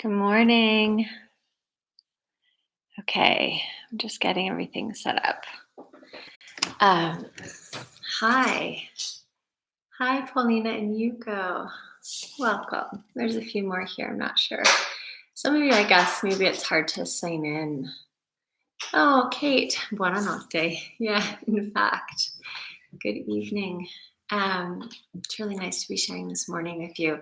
Good morning. Okay, I'm just getting everything set up. Um, hi. Hi, Paulina and Yuko. Welcome. There's a few more here, I'm not sure. Some of you, I guess, maybe it's hard to sign in. Oh, Kate, buona notte. Yeah, in fact, good evening. It's really nice to be sharing this morning with you.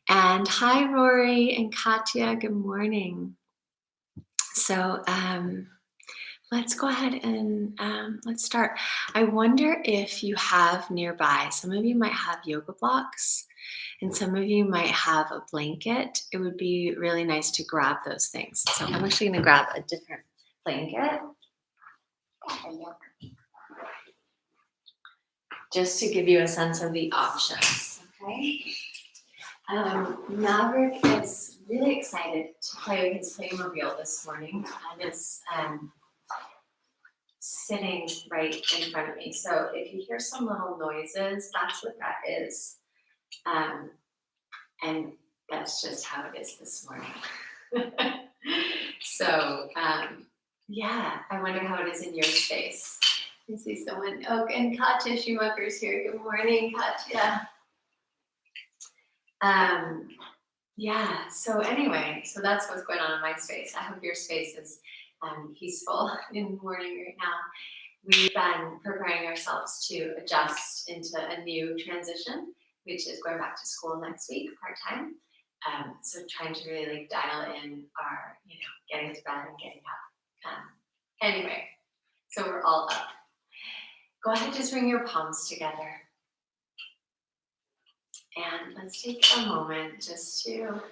And hi, Rory and Katya, good morning. So, let's go ahead and let's start. I wonder if you have nearby, some of you might have yoga blocks and some of you might have a blanket. It would be really nice to grab those things. So I'm actually going to grab a different blanket just to give you a sense of the options. Okay. Maverick is really excited to play with his Playmobil this morning and is sitting right in front of me. So if you hear some little noises, that's what that is. And that's just how it is this morning. So yeah, I wonder how it is in your space. I see someone, oh, and Katya Schumacher's here. Good morning, Katya. Yeah, so anyway, so that's what's going on in my space. I hope your space is peaceful in the morning right now. We've been preparing ourselves to adjust into a new transition, which is going back to school next week, part-time. So trying to really dial in our, getting to bed and getting up. Anyway, so we're all up. Go ahead, just bring your palms together. And let's take a moment just to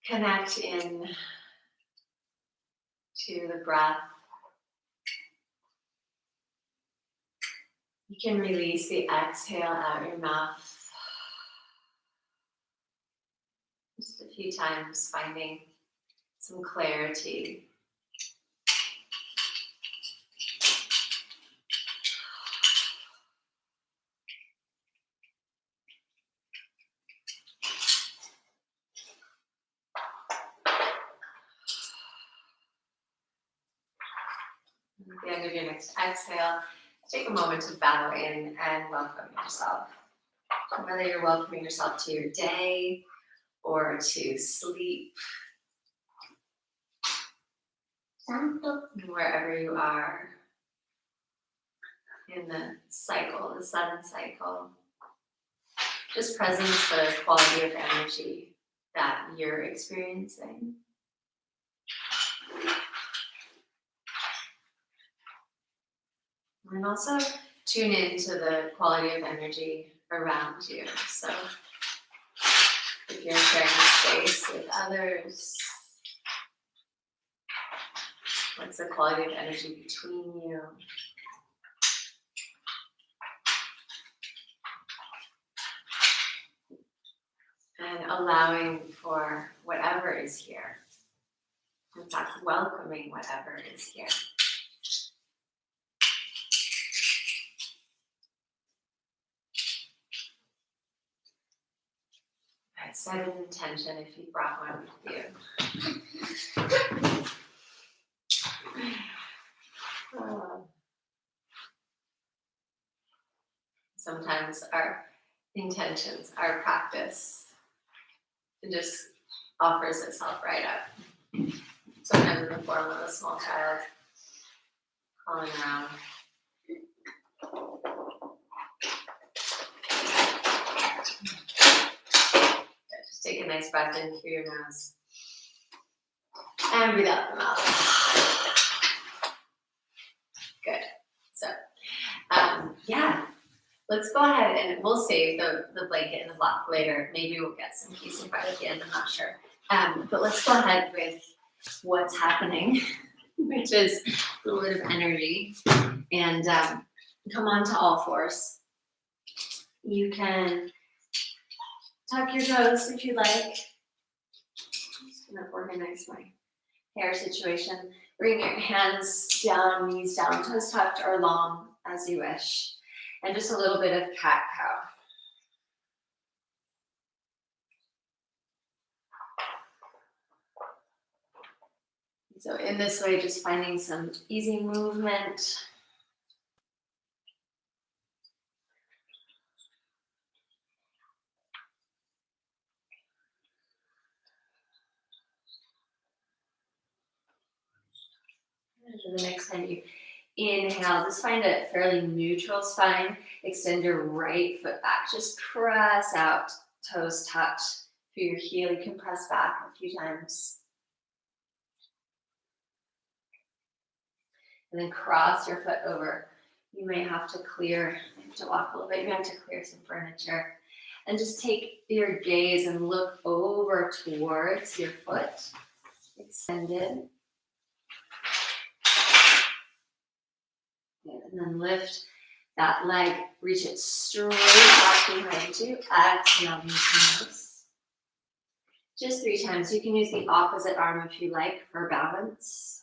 connect in to the breath. You can release the exhale out your mouth. Just a few times, finding some clarity. At the end of your next exhale, take a moment to bow in and welcome yourself. Whether you're welcoming yourself to your day or to sleep, wherever you are in the cycle, the 7 cycle, just presence the quality of energy that you're experiencing. And also tune into the quality of energy around you. So if you're sharing space with others, what's the quality of energy between you? And allowing for whatever is here. In fact, welcoming whatever is here. Set an intention if you brought one with you. Sometimes our intentions, our practice, it just offers itself right up. Sometimes in the form of a small child calling around. Just take a nice breath in through your nose. And breathe out the mouth. Good. So, yeah. Let's go ahead and we'll save the blanket and the block later. Maybe we'll get some peace and quiet at the end, I'm not sure. But let's go ahead with what's happening, which is a little bit of energy. And come on to all fours. You can tuck your toes if you like. I'm just going to organize my hair situation. Bring your hands down, knees down, toes tucked or long as you wish. And just a little bit of cat-cow. So in this way, just finding some easy movement. And the next time you inhale, just find a fairly neutral spine. Extend your right foot back. Just press out, toes touch through your heel. You can press back a few times. And then cross your foot over. You may have to walk a little bit. You may have to clear some furniture. And just take your gaze and look over towards your foot. Extended. Good. And then lift that leg. Reach it straight back behind you. Exhale, nose. Just 3 times. You can use the opposite arm if you like for balance.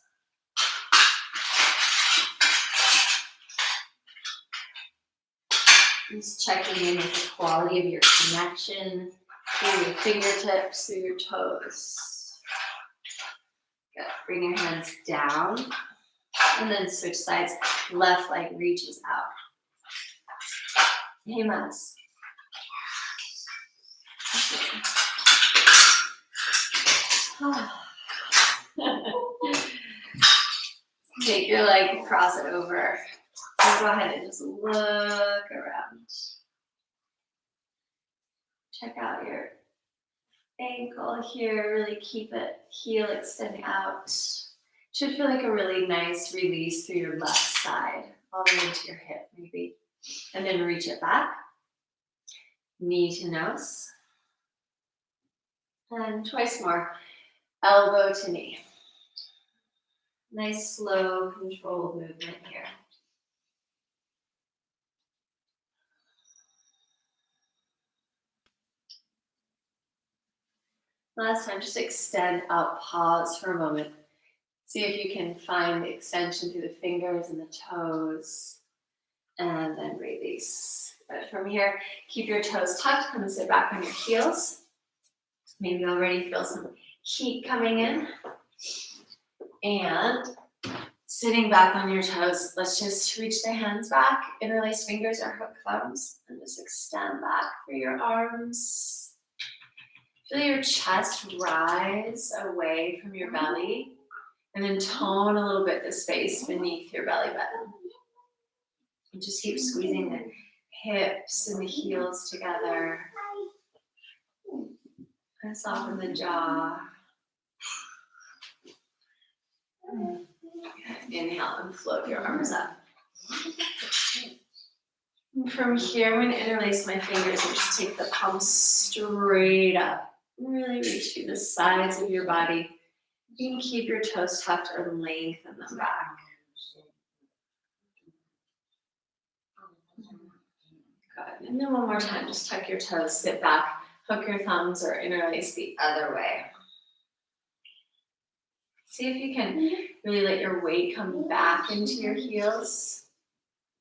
Just checking in with the quality of your connection through your fingertips, through your toes. Good. Bring your hands down and then switch sides. Left leg reaches out. Hey, Mas. Take your leg, cross it over. And go ahead and just look around. Check out your ankle here. Really keep it, heel extending out. Should feel like a really nice release through your left side, all the way into your hip maybe. And then reach it back. Knee to nose. And twice more. Elbow to knee. Nice, slow, controlled movement here. Last time, just extend out, pause for a moment. See if you can find the extension through the fingers and the toes. And then release. But from here, keep your toes tucked. Come and sit back on your heels. Maybe you already feel some heat coming in. And sitting back on your toes, let's just reach the hands back, interlace fingers or hook thumbs, and just extend back through your arms. Feel your chest rise away from your belly, and then tone a little bit the space beneath your belly button. And just keep squeezing the hips and the heels together. And soften the jaw. Inhale and float your arms up. And from here, I'm going to interlace my fingers and just take the palms straight up. Really reach through the sides of your body. You can keep your toes tucked or lengthen them back. Good. And then one more time, just tuck your toes, sit back, hook your thumbs, or interlace the other way. See if you can really let your weight come back into your heels.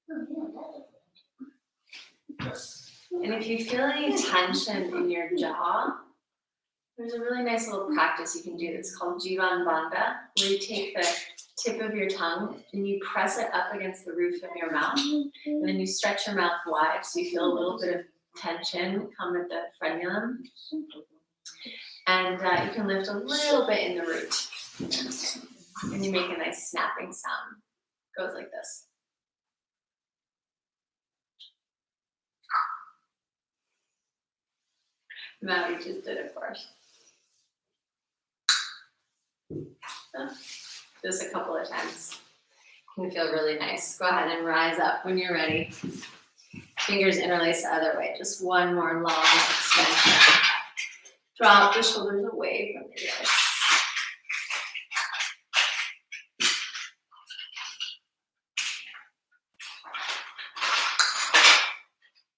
And if you feel any tension in your jaw, there's a really nice little practice you can do that's called Jivan Bandha, where you take the tip of your tongue and you press it up against the roof of your mouth, and then you stretch your mouth wide so you feel a little bit of tension come at the frenulum. And you can lift a little bit in the root. And you make a nice snapping sound. Goes like this. Maddie just did it for us. Just a couple of times. Can feel really nice. Go ahead and rise up when you're ready. Fingers interlace the other way. Just one more long extension. Drop the shoulders away from the ears.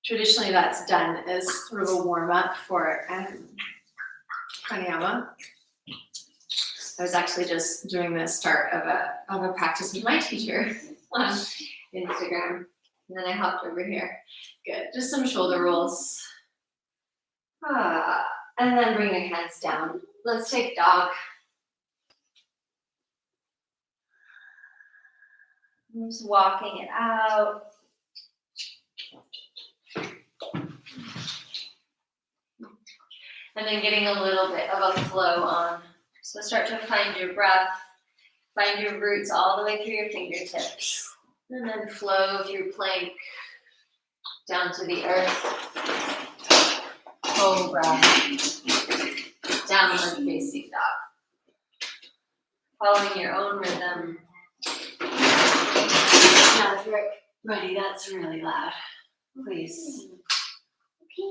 Traditionally, that's done as sort of a warm-up for pranayama. I was actually just doing the start of a practice with my teacher on Instagram, and then I hopped over here. Good, just some shoulder rolls. And then bring your hands down. Let's take dog. I'm just walking it out. And then getting a little bit of a flow on. So start to find your breath, find your roots all the way through your fingertips. And then flow through plank down to the earth. Cobra. Downward facing dog. Following your own rhythm. Now if you're ready, that's really loud. Please. Okay,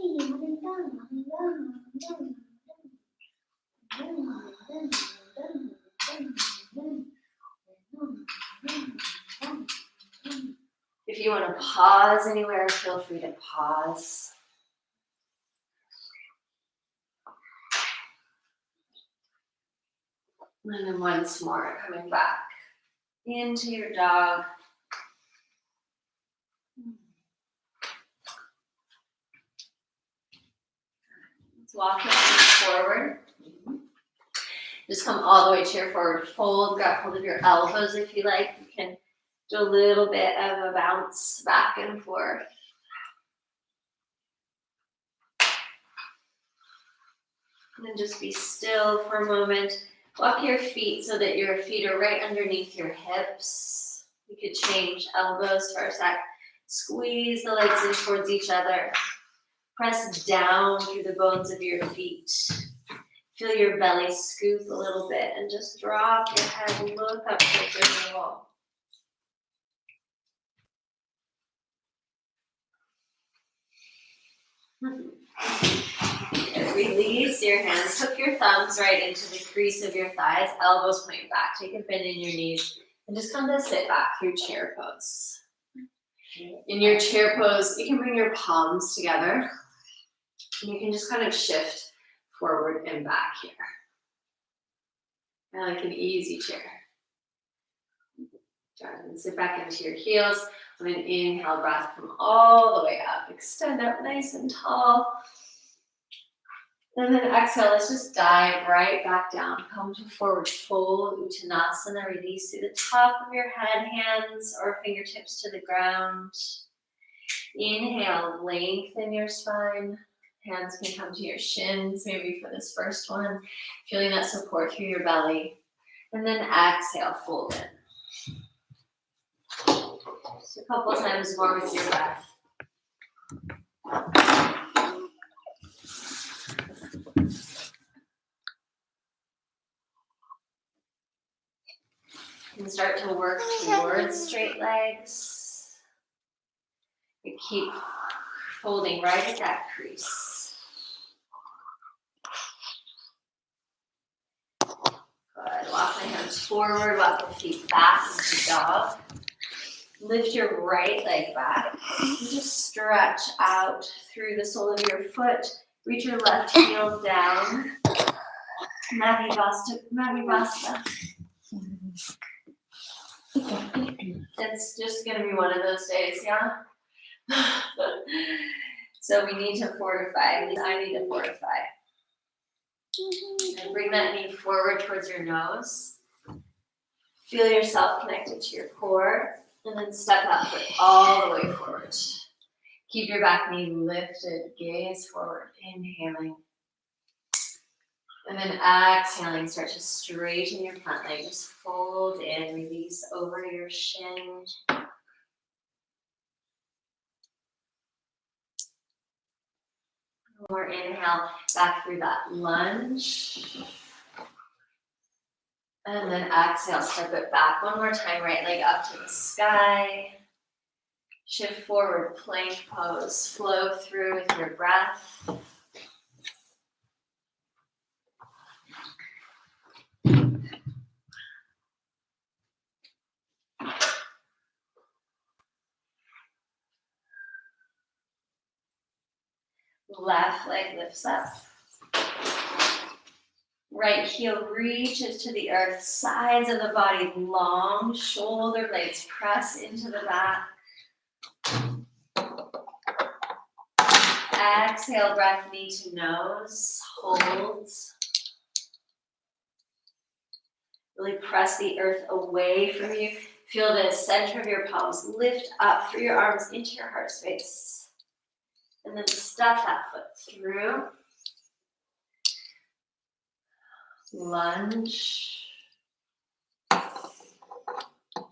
if you want to pause anywhere, feel free to pause. And then once more, coming back into your dog. Let's walk your feet forward. Just come all the way to your forward fold. Grab hold of your elbows if you like. You can do a little bit of a bounce back and forth. And then just be still for a moment. Walk your feet so that your feet are right underneath your hips. You could change elbows for a sec. Squeeze the legs in towards each other. Press down through the bones of your feet. Feel your belly scoop a little bit and just drop your head, look up towards your navel. Release your hands. Hook your thumbs right into the crease of your thighs. Elbows point back. Take a bend in your knees. And just come to sit back through chair pose. In your chair pose, you can bring your palms together. And you can just kind of shift forward and back here. And like an easy chair. And sit back into your heels. On an inhale, breath, come all the way up. Extend up nice and tall. And then exhale, let's just dive right back down. Come to forward fold, Uttanasana. Release through the top of your head, hands or fingertips to the ground. Inhale, lengthen your spine. Hands can come to your shins, maybe for this first one. Feeling that support through your belly. And then exhale, fold in. Just a couple times more with your breath. You can start to work towards straight legs. You keep folding right at that crease. Good. Walk the hands forward, walk the feet back into dog. Lift your right leg back. And just stretch out through the sole of your foot. Reach your left heel down. Navibasta. It's just going to be one of those days, yeah? So we need to fortify. At least I need to fortify. And bring that knee forward towards your nose. Feel yourself connected to your core. And then step that foot all the way forward. Keep your back knee lifted. Gaze forward. Inhaling. And then exhaling, start to straighten your front leg. Just fold in, release over your shin. More inhale, back through that lunge. And then exhale, step it back. One more time, right leg up to the sky. Shift forward, plank pose. Flow through with your breath. Left leg lifts up. Right heel reaches to the earth. Sides of the body long. Shoulder blades press into the back. Exhale, breath knee to nose. Hold. Really press the earth away from you. Feel the center of your palms lift up through your arms into your heart space. And then step that foot through. Lunge.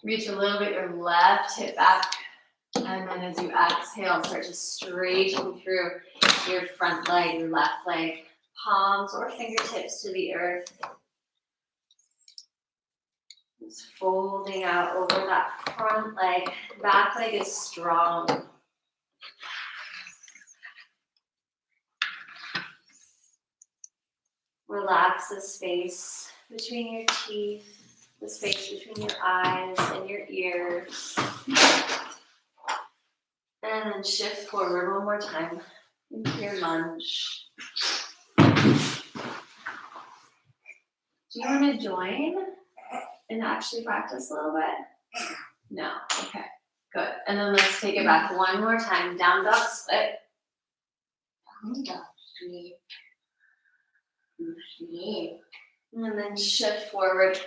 Reach a little bit your left hip back. And then as you exhale, start to straighten through your front leg, your left leg. Palms or fingertips to the earth. Just folding out over that front leg. Back leg is strong. Relax the space between your teeth, the space between your eyes and your ears. And then shift forward one more time into your lunge. Do you want to join and actually practice a little bit? No? Okay, good. And then let's take it back one more time. Down dog split. Down dog split. And then shift forward,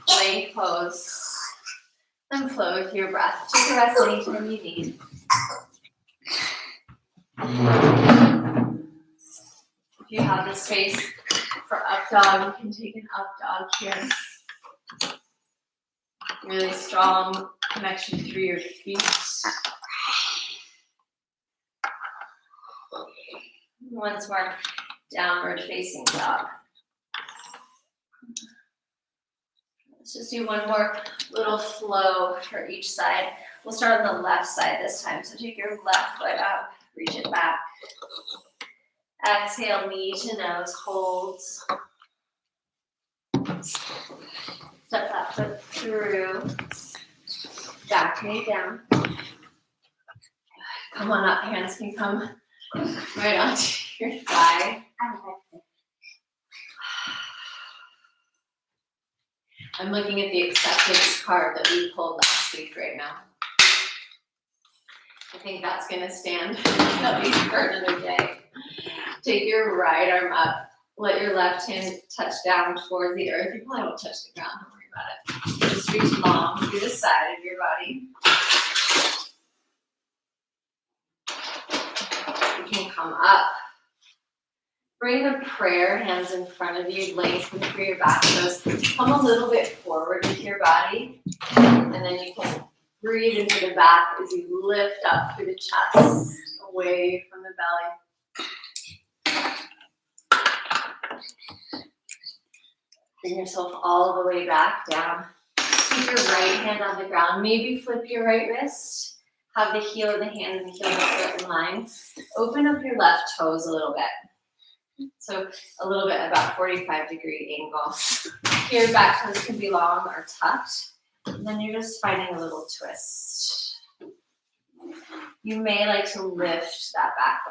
plank pose, and flow with your breath. Take a rest anytime you need. If you have the space for up dog, you can take an up dog here. Really strong connection through your feet. Once more. Downward facing dog. Let's just do one more little flow for each side. We'll start on the left side this time. So take your left foot up, reach it back. Exhale, knee to nose, hold. Step that foot through. Back knee down. Come on up, hands can come right onto your thigh. I'm looking at the acceptance card that we pulled last week right now. I think that's going to stand at least for another day. Take your right arm up. Let your left hand touch down towards the earth. You probably won't touch the ground. Don't worry about it. Just reach long through the side of your body. You can come up. Bring the prayer hands in front of you, lengthen through your back toes. Come a little bit forward with your body, and then you can breathe into the back as you lift up through the chest, away from the belly. Bring yourself all the way back down. Keep your right hand on the ground. Maybe flip your right wrist. Have the heel of the hand and the heel of the foot in line. Open up your left toes a little bit. So a little bit about 45-degree angle. Here, back toes can be long or tucked. And then you're just finding a little twist. You may like to lift that back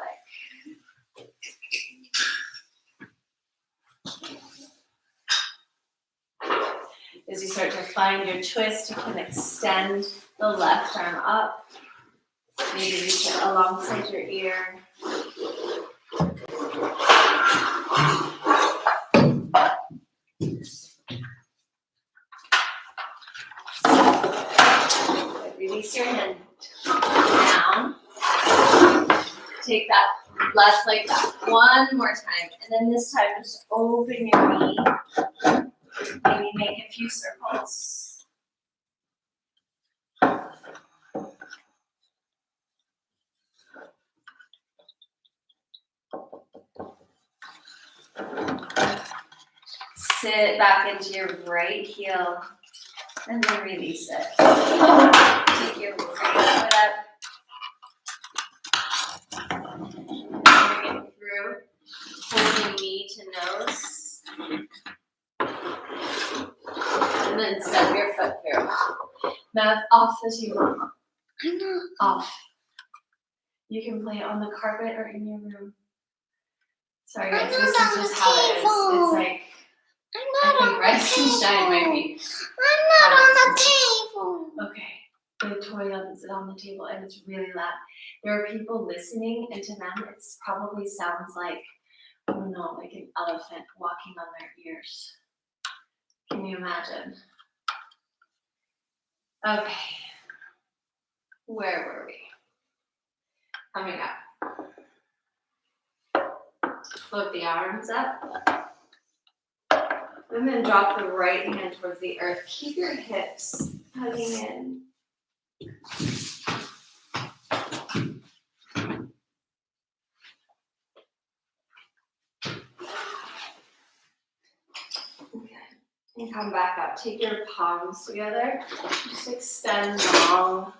leg. As you start to find your twist, you can extend the left arm up. Maybe reach it alongside your ear. Release your hand down. Take that left leg back one more time. And then this time, just open your knee. Maybe make a few circles. Sit back into your right heel and then release it. Take your right foot up. Bring it through. Holding knee to nose. And then step your foot through. Mouth off the table. Off. You can play it on the carpet or in your room. Sorry guys, this is just how it is. It's like, I think Rise and Shine might be. I'm not on the table. Okay. The toy doesn't sit on the table and it's really loud. There are people listening, and to them it probably sounds like, oh no, like an elephant walking on their ears. Can you imagine? Okay. Where were we? Coming up. Float the arms up. And then drop the right hand towards the earth. Keep your hips hugging in. Okay. And come back up. Take your palms together. Just extend long.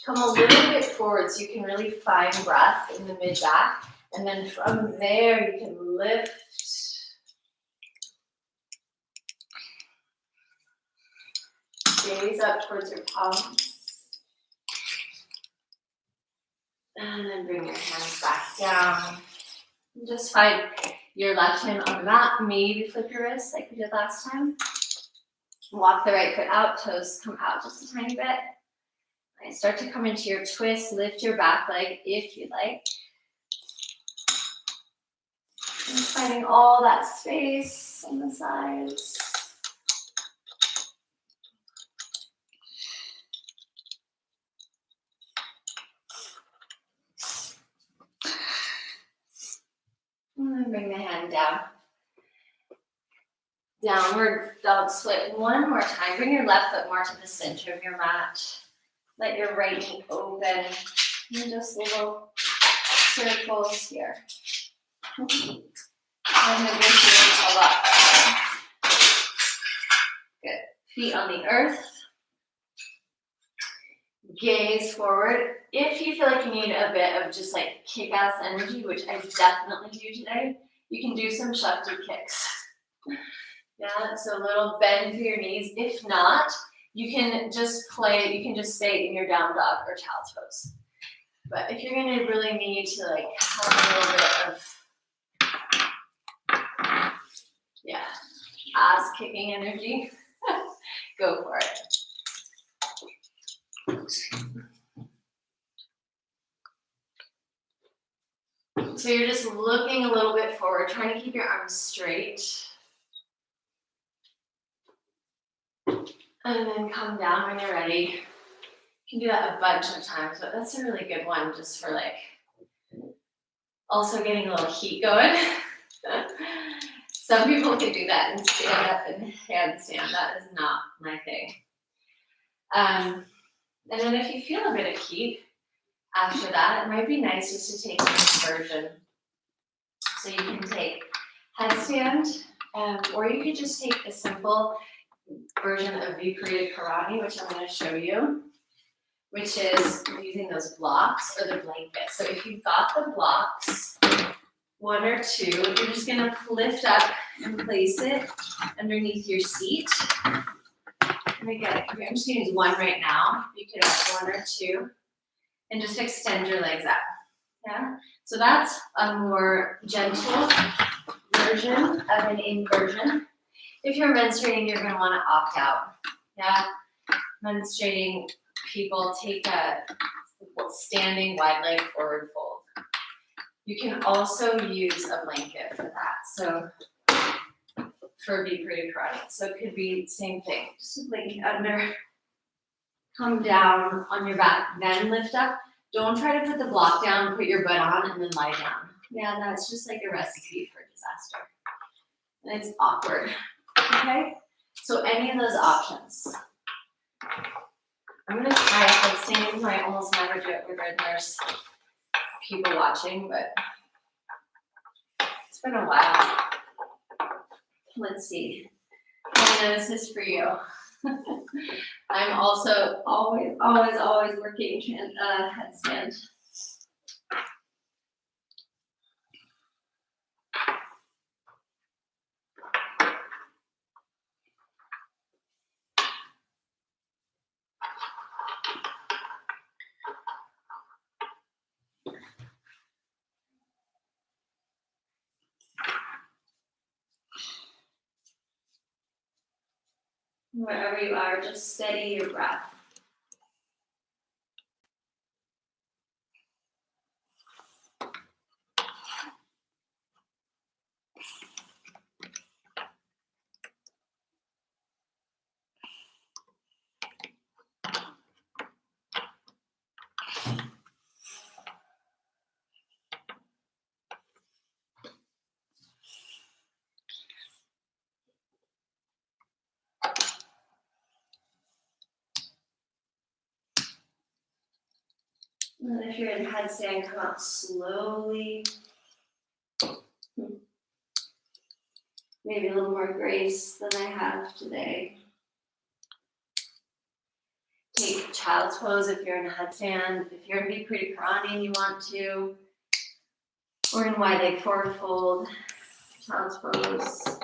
Come a little bit forward so you can really find breath in the mid-back. And then from there, you can lift. Gaze up towards your palms. And then bring your hands back down. And just find your left hand on the mat. Maybe flip your wrists like we did last time. Walk the right foot out. Toes come out just a tiny bit. And start to come into your twist. Lift your back leg if you like. And finding all that space on the sides. And then bring the hand down. Downward dog split one more time. Bring your left foot more to the center of your mat. Let your right knee open. And just little circles here. And then bring yourself up. Good. Feet on the earth. Gaze forward. If you feel like you need a bit of just like kick-ass energy, which I definitely do today, you can do some Shakti kicks. Yeah, so a little bend through your knees. If not, you can just stay in your down dog or child's pose. But if you're gonna really need to like have a little bit of, ass kicking energy, go for it. So you're just looking a little bit forward, trying to keep your arms straight. And then come down when you're ready. You can do that a bunch of times, but that's a really good one just for like also getting a little heat going. Some people can do that and stand up and handstand. That is not my thing. And then if you feel a bit of heat after that, it might be nice just to take an inversion. So you can take headstand, or you could just take a simple version of Viparita Karate, which I'm going to show you, which is using those blocks or the blankets. So if you've got the blocks, one or two, you're just going to lift up and place it underneath your seat. And again, I'm just going to use one right now. You could have one or two, and just extend your legs up. Yeah. So that's a more gentle version of an inversion. If you're menstruating, you're going to want to opt out. Yeah. Menstruating people take a standing wide leg forward fold. You can also use a blanket for that. So for Viparita Karate. So it could be same thing. Just a blanket under. Come down on your back, then lift up. Don't try to put the block down, put your butt on, and then lie down. Yeah, that's just like a recipe for disaster. And it's awkward. Okay? So any of those options. I'm gonna try headstand. I almost never do it when there's people watching, but it's been a while. Let's see. I know this is for you. I'm also always working headstand. Wherever you are, just steady your breath. And then if you're in headstand, come out slowly. Maybe a little more grace than I have today. Take child's pose if you're in a headstand. If you're in Courtenay and you want to, or in wide leg forward fold, child's pose.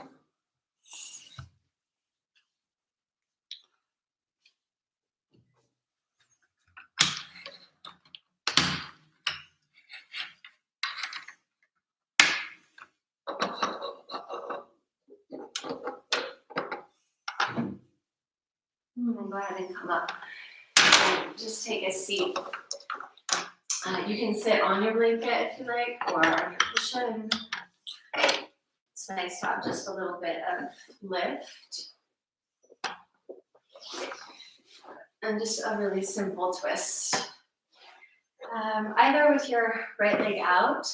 And then go ahead and come up. And just take a seat. You can sit on your blanket if you like, or on your cushion. It's nice to have just a little bit of lift. And just a really simple twist. Either with your right leg out,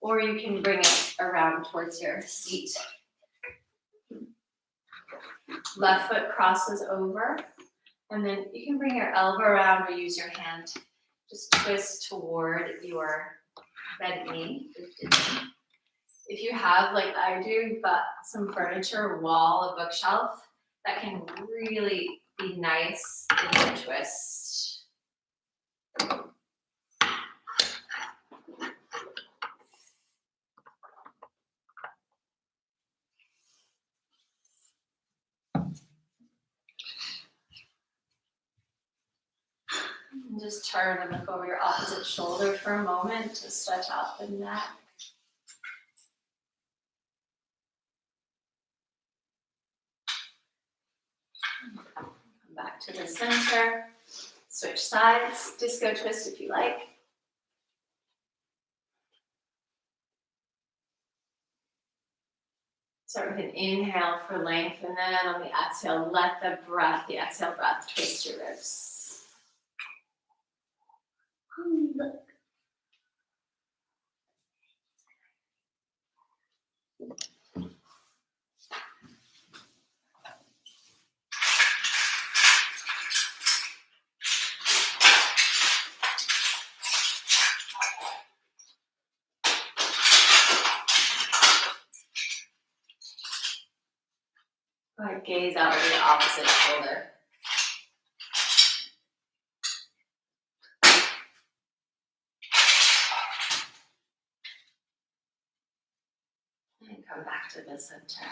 or you can bring it around towards your seat. Left foot crosses over, and then you can bring your elbow around or use your hand. Just twist toward your bent knee. If you have, like I do, you've got some furniture, a wall, a bookshelf, that can really be nice in your twist. And just turn and look over your opposite shoulder for a moment to stretch out the neck. Come back to the center. Switch sides. Disco twist if you like. Start with an inhale for length, and then on the exhale, let the exhale breath twist your ribs. Look. Go ahead, gaze out over the opposite shoulder. And come back to the center.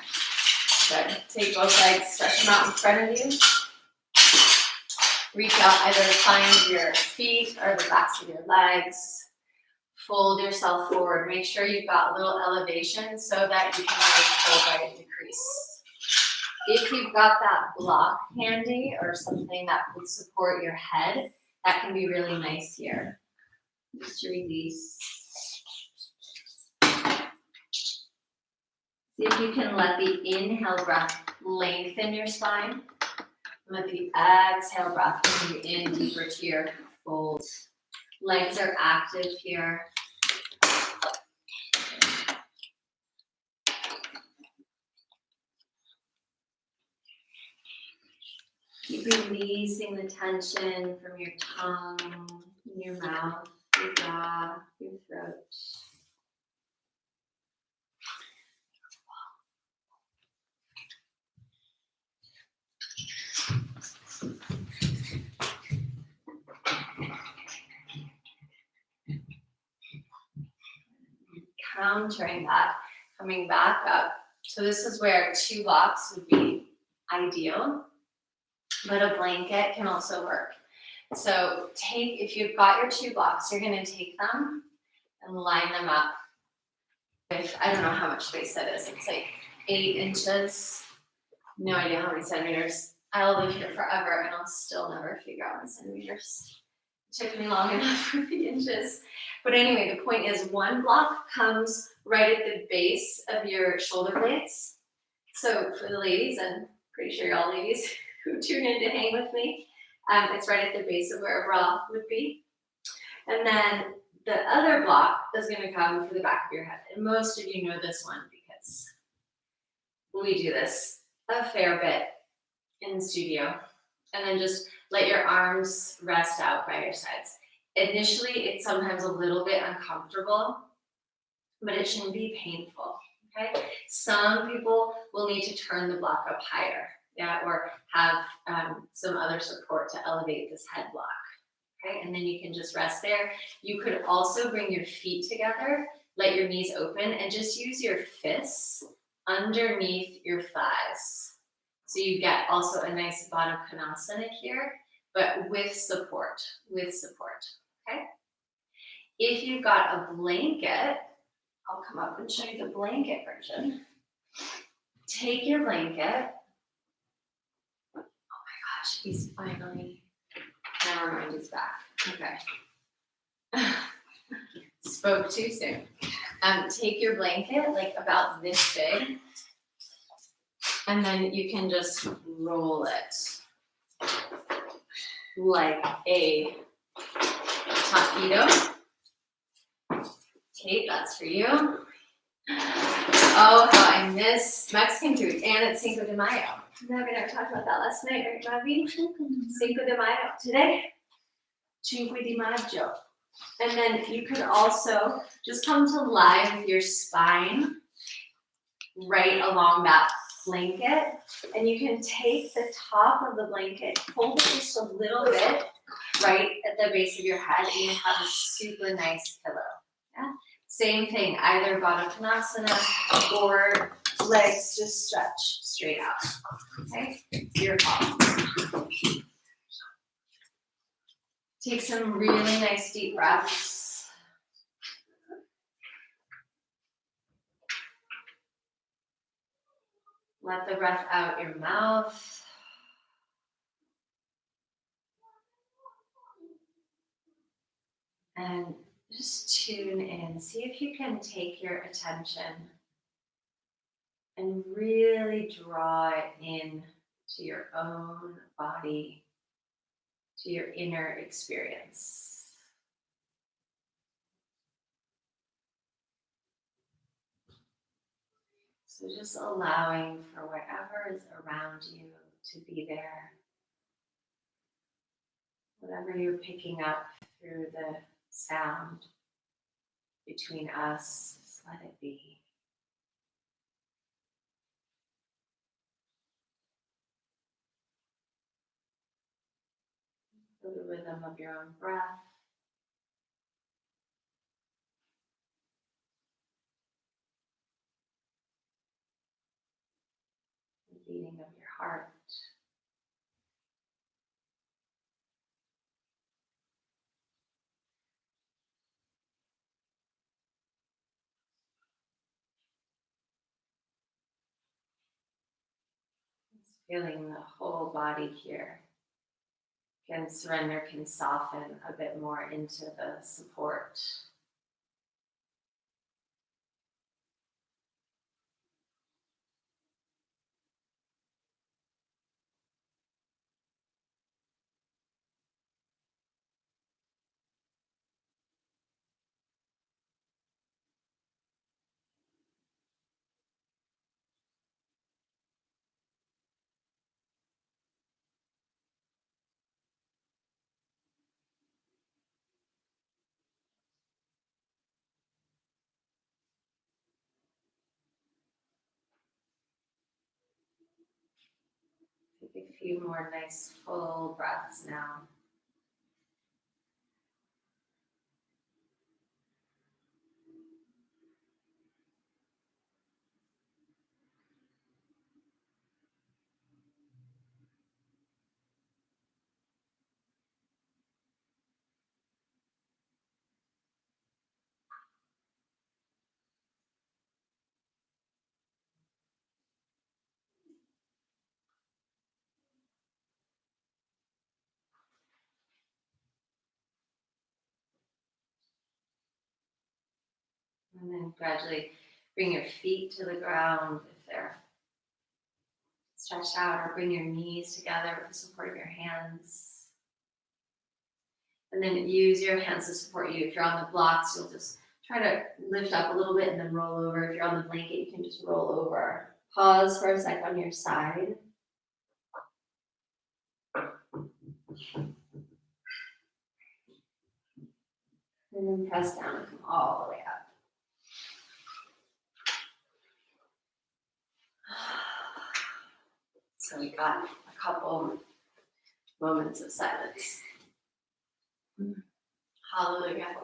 Good. Take both legs, stretch them out in front of you. Reach out, either find your feet or the backs of your legs. Fold yourself forward. Make sure you've got a little elevation so that you can really fold right into crease. If you've got that block handy or something that would support your head, that can be really nice here. Just release. See if you can let the inhale breath lengthen your spine. Let the exhale breath bring you in deeper to your fold. Legs are active here. Keep releasing the tension from your tongue, your mouth, your jaw, your throat. Countering that, coming back up. So this is where 2 blocks would be ideal, but a blanket can also work. So if you've got your 2 blocks, you're going to take them and line them up with, I don't know how much space that is. It's like 8 inches. No idea how many centimeters. I'll live here forever and I'll still never figure out my centimeters. It took me long enough for the inches. But anyway, the point is 1 block comes right at the base of your shoulder blades. So for the ladies, and pretty sure you're all ladies who tune in to hang with me, it's right at the base of where a bra would be. And then the other block is going to come for the back of your head. And most of you know this one because we do this a fair bit in the studio. And then just let your arms rest out by your sides. Initially, it's sometimes a little bit uncomfortable, but it shouldn't be painful, okay? Some people will need to turn the block up higher, yeah, or have some other support to elevate this head block, okay? And then you can just rest there. You could also bring your feet together, let your knees open, and just use your fists underneath your thighs. So you get also a nice Baddha Konasana here, but with support, okay? If you've got a blanket, I'll come up and show you the blanket version. Take your blanket. Oh my gosh, he's finally, never mind, he's back. Okay. Spoke too soon. Take your blanket, like about this big, and then you can just roll it like a taquito. Kate, that's for you. Oh, how I miss Mexican food, and it's Cinco de Mayo. No, we never talked about that last night, right, Bobby? Cinco de Mayo. Today, Cinco de Mayo. And then you could also just come to lie with your spine right along that blanket, and you can take the top of the blanket, fold it just a little bit right at the base of your head, and you have a super nice pillow. Yeah? Same thing, either Baddha Konasana or legs just stretch straight out. Okay, beautiful. Take some really nice deep breaths. Let the breath out your mouth. And just tune in. See if you can take your attention and really draw it in to your own body, to your inner experience. So just allowing for whatever is around you to be there. Whatever you're picking up through the sound between us, just let it be. Feel the rhythm of your own breath. The beating of your heart. Feeling the whole body here. Again, surrender can soften a bit more into the support. Take a few more nice full breaths now. And then gradually bring your feet to the ground if they're stretched out, or bring your knees together with the support of your hands. And then use your hands to support you. If you're on the blocks, you'll just try to lift up a little bit and then roll over. If you're on the blanket, you can just roll over. Pause for a sec on your side. And then press down and come all the way up. So we got a couple moments of silence. Hallelujah.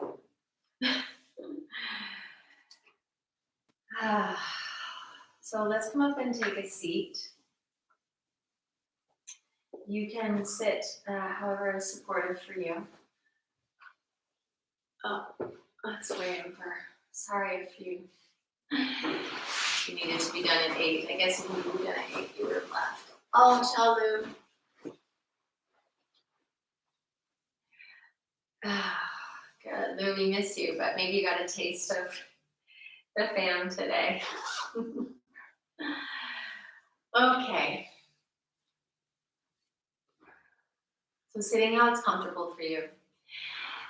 So let's come up and take a seat. You can sit however is supportive for you. Oh, that's way over. Sorry if you needed to be done at 8. I guess if you were done at 8, you would have left. Oh, Shalu. Good, Lou, we miss you, but maybe you got a taste of the fam today. Okay. So sitting how it's comfortable for you.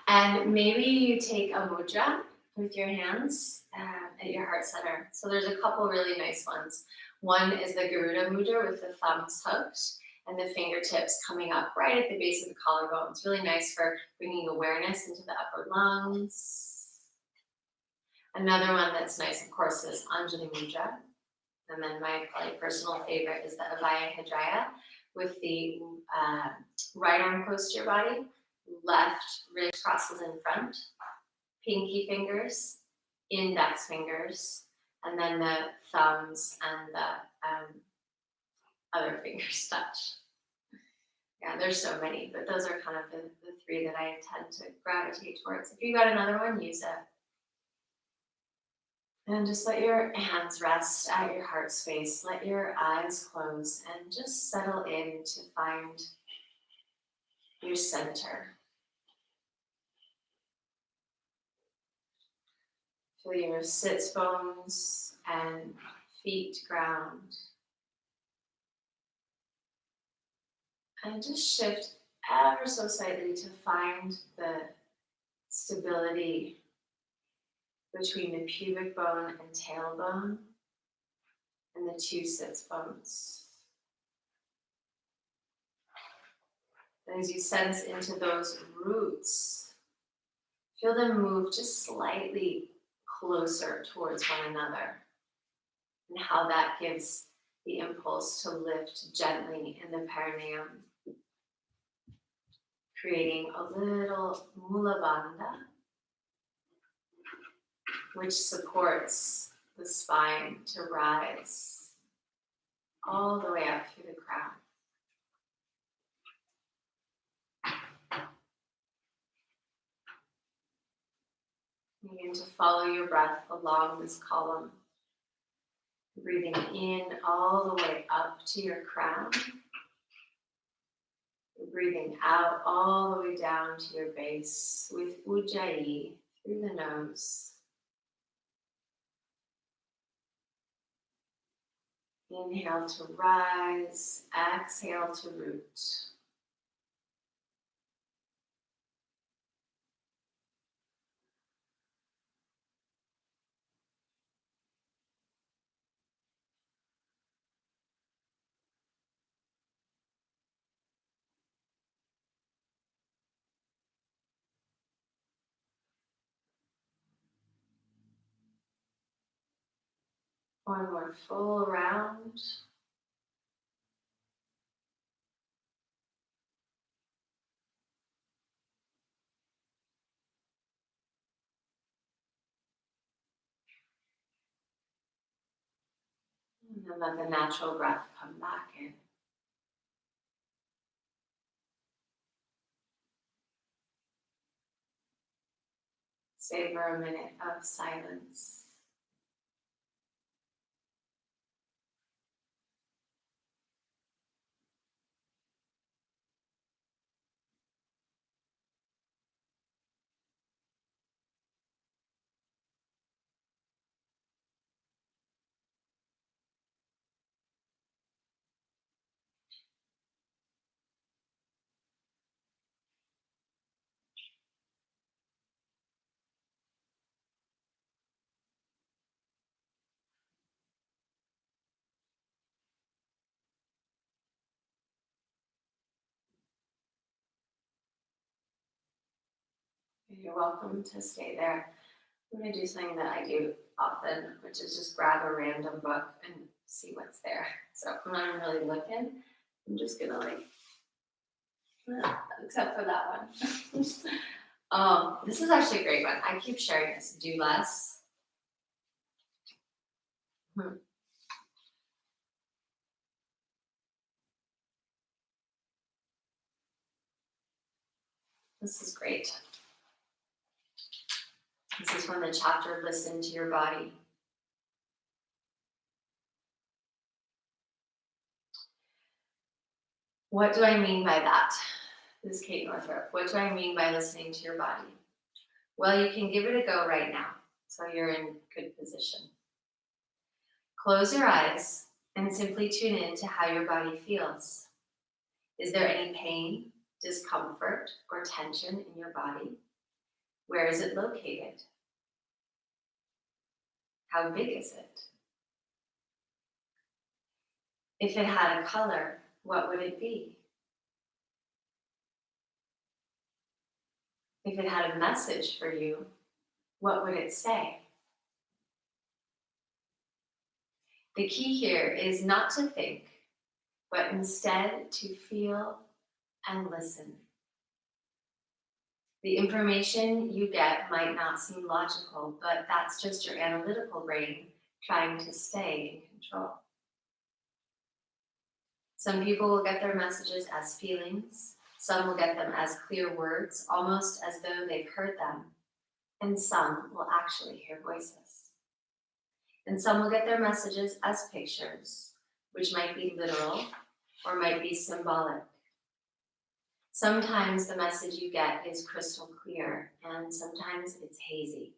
And maybe you take a mudra with your hands at your heart center. So there's a couple really nice ones. One is the Garuda mudra with the thumbs hooked and the fingertips coming up right at the base of the collarbone. It's really nice for bringing awareness into the upper lungs. Another one that's nice, of course, is Anjali mudra. And then my probably personal favorite is the Avaya Hijaya with the right arm close to your body, left wrist crosses in front, pinky fingers, index fingers, and then the thumbs and the other fingers touch. Yeah, there's so many, but those are kind of the 3 that I tend to gravitate towards. If you got another one, use it. And just let your hands rest at your heart space. Let your eyes close and just settle in to find your center. Feel your sits bones and feet ground. And just shift ever so slightly to find the stability between the pubic bone and tailbone and the 2 sits bones. And as you sense into those roots, feel them move just slightly closer towards one another, and how that gives the impulse to lift gently in the perineum, creating a little mula bandha, which supports the spine to rise all the way up through the crown. Begin to follow your breath along this column, breathing in all the way up to your crown, breathing out all the way down to your base with Ujjayi through the nose. Inhale to rise, exhale to root. One more full round. And then let the natural breath come back in. Savor a minute of silence. You're welcome to stay there. I'm going to do something that I do often, which is just grab a random book and see what's there. So I'm not really looking. I'm just going to except for that one. This is actually a great one. I keep sharing this. Do less. This is great. This is from the chapter Listen to Your Body. What do I mean by that? This is Kate Northrup. What do I mean by listening to your body? Well, you can give it a go right now, so you're in good position. Close your eyes and simply tune in to how your body feels. Is there any pain, discomfort, or tension in your body? Where is it located? How big is it? If it had a color, what would it be? If it had a message for you, what would it say? The key here is not to think, but instead to feel and listen. The information you get might not seem logical, but that's just your analytical brain trying to stay in control. Some people will get their messages as feelings. Some will get them as clear words, almost as though they've heard them. And some will actually hear voices. And some will get their messages as pictures, which might be literal or might be symbolic. Sometimes the message you get is crystal clear, and sometimes it's hazy.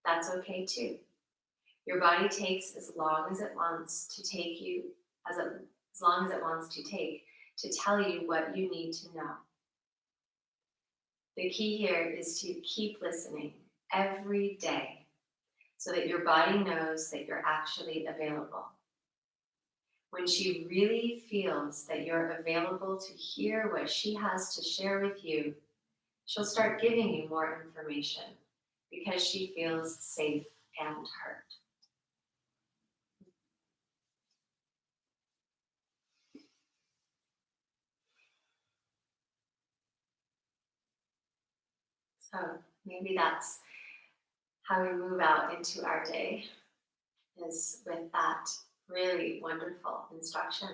That's okay too. Your body takes as long as it wants to take you, as long as it wants to take, to tell you what you need to know. The key here is to keep listening every day so that your body knows that you're actually available. When she really feels that you're available to hear what she has to share with you, she'll start giving you more information because she feels safe and heard. So maybe that's how we move out into our day, is with that really wonderful instruction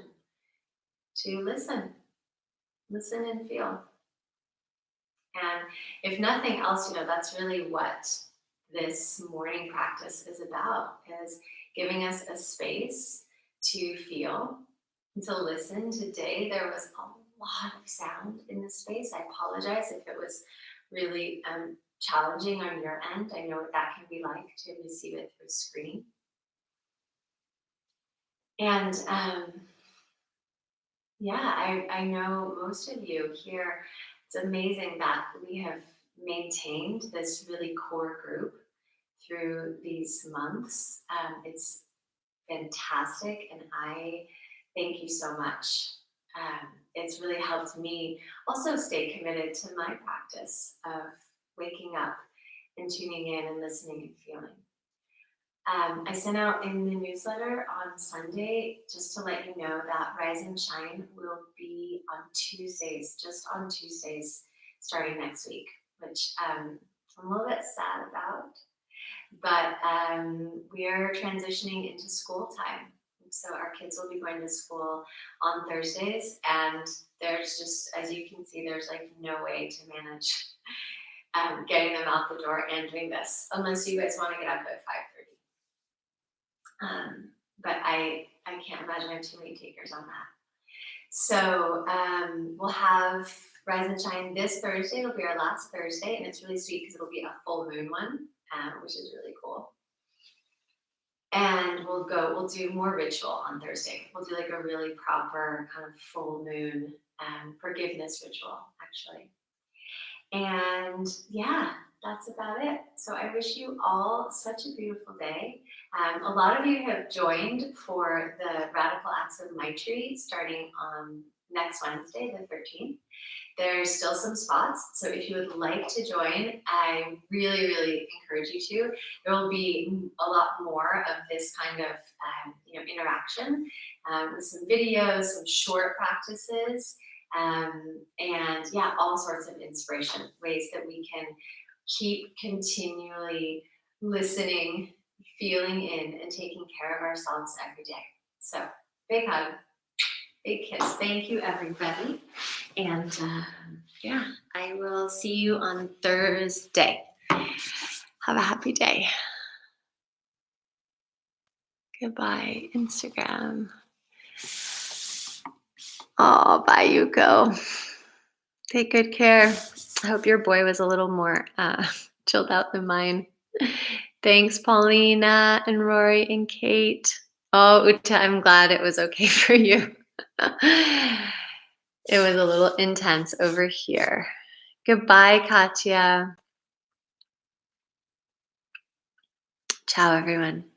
to listen and feel. And if nothing else, that's really what this morning practice is about, is giving us a space to feel and to listen. Today, there was a lot of sound in the space. I apologize if it was really challenging on your end. I know what that can be like to receive it through screen. And I know most of you here, it's amazing that we have maintained this really core group through these months. It's fantastic, and I thank you so much. It's really helped me also stay committed to my practice of waking up and tuning in and listening and feeling. I sent out in the newsletter on Sunday just to let you know that Rise and Shine will be on Tuesdays, just on Tuesdays, starting next week, which I'm a little bit sad about. But we are transitioning into school time. So our kids will be going to school on Thursdays, and there's just, as you can see, there's like no way to manage getting them out the door and doing this, unless you guys want to get up at 5:30. But I can't imagine I have too many takers on that. So we'll have Rise and Shine this Thursday. It'll be our last Thursday, and it's really sweet because it'll be a full moon one, which is really cool. And we'll do more ritual on Thursday. We'll do like a really proper kind of full moon forgiveness ritual, actually. And yeah, that's about it. So I wish you all such a beautiful day. A lot of you have joined for the Radical Acts of Maitri starting on next Wednesday, the 13th. There's still some spots, so if you would like to join, I really, really encourage you to. There will be a lot more of this kind of interaction with some videos, some short practices, and yeah, all sorts of inspiration, ways that we can keep continually listening, feeling in, and taking care of ourselves every day. So big hug, big kiss. Thank you, everybody. And yeah, I will see you on Thursday. Have a happy day. Goodbye, Instagram. Oh, bye, Yuko. Take good care. I hope your boy was a little more chilled out than mine. Thanks, Paulina and Rory and Kate. Oh, Uta, I'm glad it was okay for you. It was a little intense over here. Goodbye, Katya. Ciao, everyone.